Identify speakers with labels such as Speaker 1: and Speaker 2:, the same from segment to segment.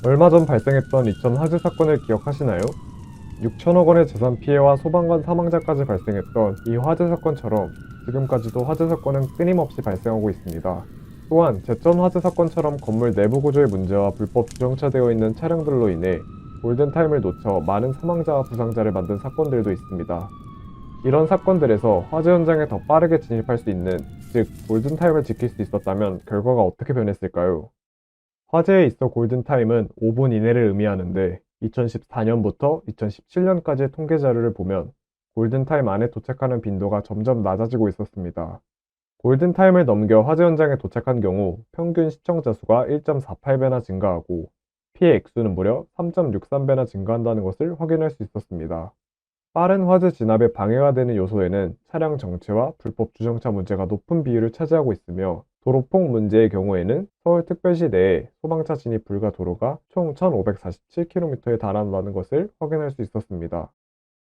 Speaker 1: 얼마 전 발생했던 이천 화재 사건을 기억하시나요? 6천억 원의 재산 피해와 소방관 사망자까지 발생했던 이 화재 사건처럼 지금까지도 화재 사건은 끊임없이 발생하고 있습니다. 또한 제천 화재 사건처럼 건물 내부 구조의 문제와 불법 주정차되어 있는 차량들로 인해 골든타임을 놓쳐 많은 사망자와 부상자를 만든 사건들도 있습니다. 이런 사건들에서 화재 현장에 더 빠르게 진입할 수 있는, 즉 골든타임을 지킬 수 있었다면 결과가 어떻게 변했을까요? 화재에 있어 골든타임은 5분 이내를 의미하는데 2014년부터 2017년까지의 통계 자료를 보면 골든타임 안에 도착하는 빈도가 점점 낮아지고 있었습니다. 골든타임을 넘겨 화재 현장에 도착한 경우 평균 시청자 수가 1.48배나 증가하고 피해 액수는 무려 3.63배나 증가한다는 것을 확인할 수 있었습니다. 빠른 화재 진압에 방해가 되는 요소에는 차량 정체와 불법 주정차 문제가 높은 비율을 차지하고 있으며 도로폭 문제의 경우에는 서울특별시 내에 소방차 진입 불가 도로가 총 1547km에 달한다는 것을 확인할 수 있었습니다.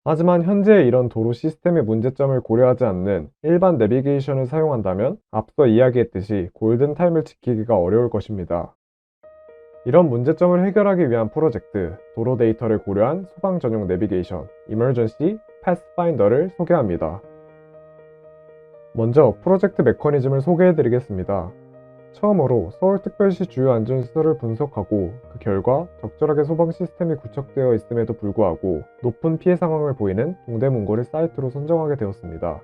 Speaker 1: 하지만 현재 이런 도로 시스템의 문제점을 고려하지 않는 일반 내비게이션을 사용한다면 앞서 이야기했듯이 골든타임을 지키기가 어려울 것입니다. 이런 문제점을 해결하기 위한 프로젝트, 도로 데이터를 고려한 소방 전용 내비게이션, Emergency Pathfinder를 소개합니다. 먼저 프로젝트 메커니즘을 소개해드리겠습니다. 처음으로 서울특별시 주요 안전시설을 분석하고 그 결과 적절하게 소방 시스템이 구축되어 있음에도 불구하고 높은 피해 상황을 보이는 동대문구를 사이트로 선정하게 되었습니다.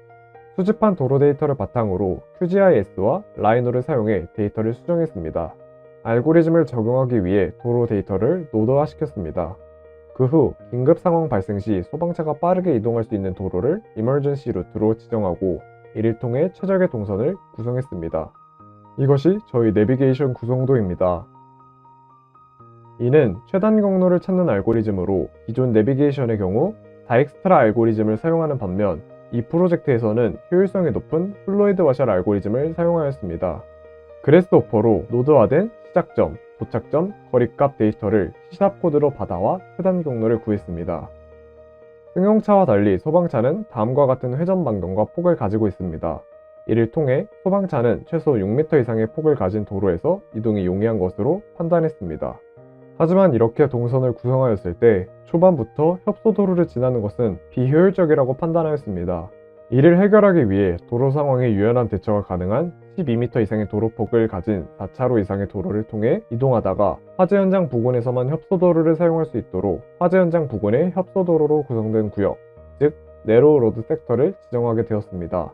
Speaker 1: 수집한 도로 데이터를 바탕으로 QGIS와 라이노를 사용해 데이터를 수정했습니다. 알고리즘을 적용하기 위해 도로 데이터를 노드화시켰습니다. 그 후 긴급 상황 발생 시 소방차가 빠르게 이동할 수 있는 도로를 이머전시 루트로 지정하고 이를 통해 최적의 동선을 구성했습니다. 이것이 저희 내비게이션 구성도입니다. 이는 최단 경로를 찾는 알고리즘으로 기존 내비게이션의 경우 다익스트라 알고리즘을 사용하는 반면 이 프로젝트에서는 효율성이 높은 플로이드 와샬 알고리즘을 사용하였습니다. 그래스호퍼로 노드화된 시작점, 도착점, 거리값 데이터를 C샵 코드로 받아와 최단 경로를 구했습니다. 승용차와 달리 소방차는 다음과 같은 회전 반경과 폭을 가지고 있습니다. 이를 통해 소방차는 최소 6m 이상의 폭을 가진 도로에서 이동이 용이한 것으로 판단했습니다. 하지만 이렇게 동선을 구성하였을 때 초반부터 협소도로를 지나는 것은 비효율적이라고 판단하였습니다. 이를 해결하기 위해 도로 상황에 유연한 대처가 가능한 12m 이상의 도로폭을 가진 4차로 이상의 도로를 통해 이동하다가 화재 현장 부근에서만 협소도로를 사용할 수 있도록 화재 현장 부근의 협소도로로 구성된 구역, 즉 내로우 로드 섹터를 지정하게 되었습니다.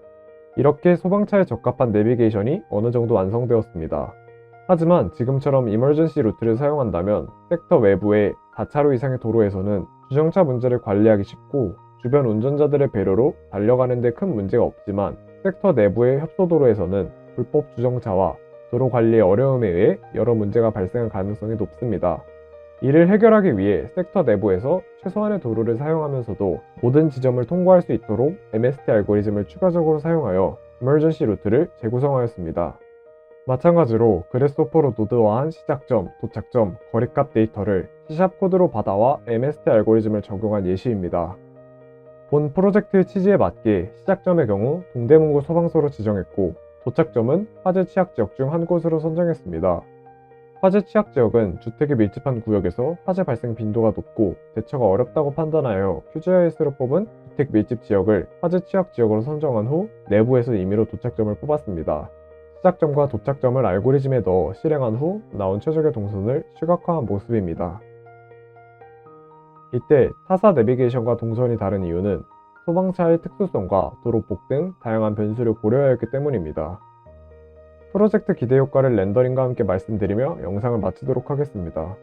Speaker 1: 이렇게 소방차에 적합한 내비게이션이 어느 정도 완성되었습니다. 하지만 지금처럼 이머전시 루트를 사용한다면 섹터 외부의 4차로 이상의 도로에서는 주정차 문제를 관리하기 쉽고 주변 운전자들의 배려로 달려가는 데 큰 문제가 없지만 섹터 내부의 협소도로에서는 불법 주정차와 도로 관리의 어려움에 의해 여러 문제가 발생할 가능성이 높습니다. 이를 해결하기 위해 섹터 내부에서 최소한의 도로를 사용하면서도 모든 지점을 통과할 수 있도록 MST 알고리즘을 추가적으로 사용하여 이머전시 루트를 재구성하였습니다. 마찬가지로 그래스호퍼로 노드화한 시작점, 도착점, 거리값 데이터를 C샵 코드로 받아와 MST 알고리즘을 적용한 예시입니다. 본 프로젝트의 취지에 맞게 시작점의 경우 동대문구 소방서로 지정했고 도착점은 화재 취약지역 중 한 곳으로 선정했습니다. 화재 취약지역은 주택이 밀집한 구역에서 화재 발생 빈도가 높고 대처가 어렵다고 판단하여 QGIS로 뽑은 주택 밀집 지역을 화재 취약지역으로 선정한 후 내부에서 임의로 도착점을 뽑았습니다. 시작점과 도착점을 알고리즘에 넣어 실행한 후 나온 최적의 동선을 시각화한 모습입니다. 이때 타사 내비게이션과 동선이 다른 이유는 소방차의 특수성과 도로폭 등 다양한 변수를 고려하였기 때문입니다. 프로젝트 기대 효과를 렌더링과 함께 말씀드리며 영상을 마치도록 하겠습니다.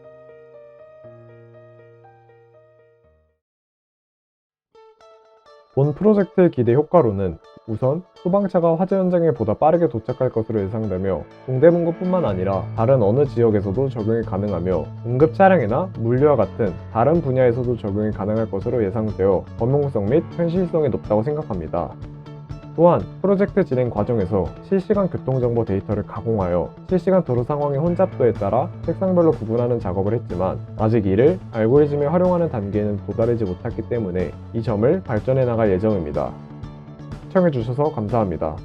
Speaker 1: 본 프로젝트의 기대 효과로는 우선 소방차가 화재 현장에 보다 빠르게 도착할 것으로 예상되며 동대문구뿐만 아니라 다른 어느 지역에서도 적용이 가능하며 응급 차량이나 물류와 같은 다른 분야에서도 적용이 가능할 것으로 예상되어 범용성 및 현실성이 높다고 생각합니다. 또한 프로젝트 진행 과정에서 실시간 교통정보 데이터를 가공하여 실시간 도로 상황의 혼잡도에 따라 색상별로 구분하는 작업을 했지만 아직 이를 알고리즘에 활용하는 단계에는 도달하지 못했기 때문에 이 점을 발전해 나갈 예정입니다. 시청해주셔서 감사합니다.